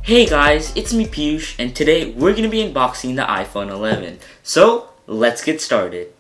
Hey guys, it's me Piyush, and today we're going to be unboxing the iPhone 11. So, let's get started.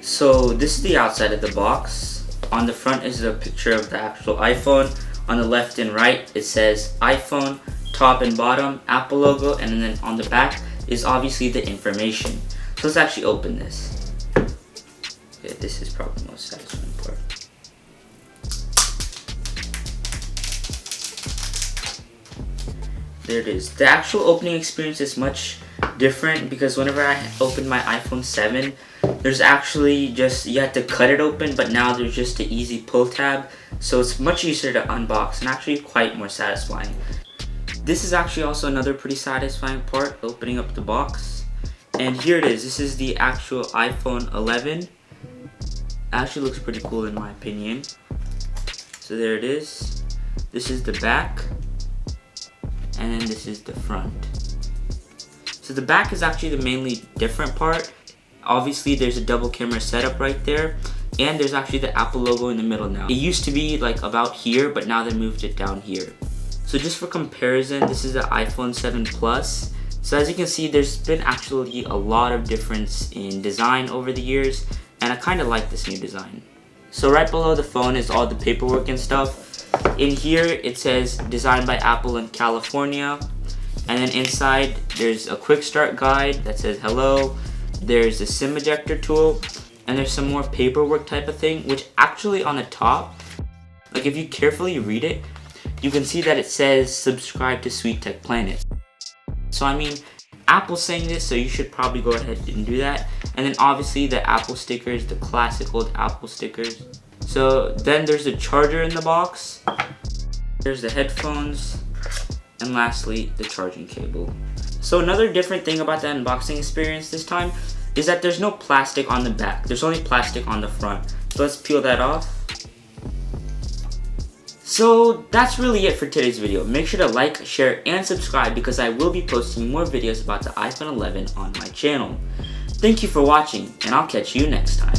So this is the outside of the box. On the front is a picture of the actual iPhone. On the left and right it says iPhone, top and bottom, Apple logo, and then on the back is obviously the information. So let's actually open this. Okay, this is probably the most satisfying part. There it is. The actual opening experience is much different because whenever I opened my iPhone 7, there's actually just, you had to cut it open, but now there's just an easy pull tab, so it's much easier to unbox and actually quite more satisfying. This is actually also another pretty satisfying part, opening up the box. And here it is. This is the actual iPhone 11. It actually looks pretty cool in my opinion. So there it is. This is the back, and then this is the front. So the back is actually the mainly different part. Obviously there's a double camera setup right there, and there's actually the Apple logo in the middle now. It used to be like about here, but now they moved it down here. So just for comparison, this is the iPhone 7 Plus. So as you can see, there's been actually a lot of difference in design over the years, and I kind of like this new design. So right below the phone is all the paperwork and stuff. In here it says designed by Apple in California, and then inside there's a quick start guide that says hello. There's a SIM ejector tool, and there's some more paperwork type of thing, which actually on the top, like if you carefully read it, you can see that it says subscribe to SweetTechPlanet. So I mean, Apple's saying this, so you should probably go ahead and do that. And then obviously the Apple stickers, the classic old Apple stickers. So then there's the charger in the box, there's the headphones, and lastly the charging cable. So another different thing about the unboxing experience this time is that there's no plastic on the back. There's only plastic on the front. So let's peel that off. So that's really it for today's video. Make sure to like, share, and subscribe because I will be posting more videos about the iPhone 11 on my channel. Thank you for watching, and I'll catch you next time.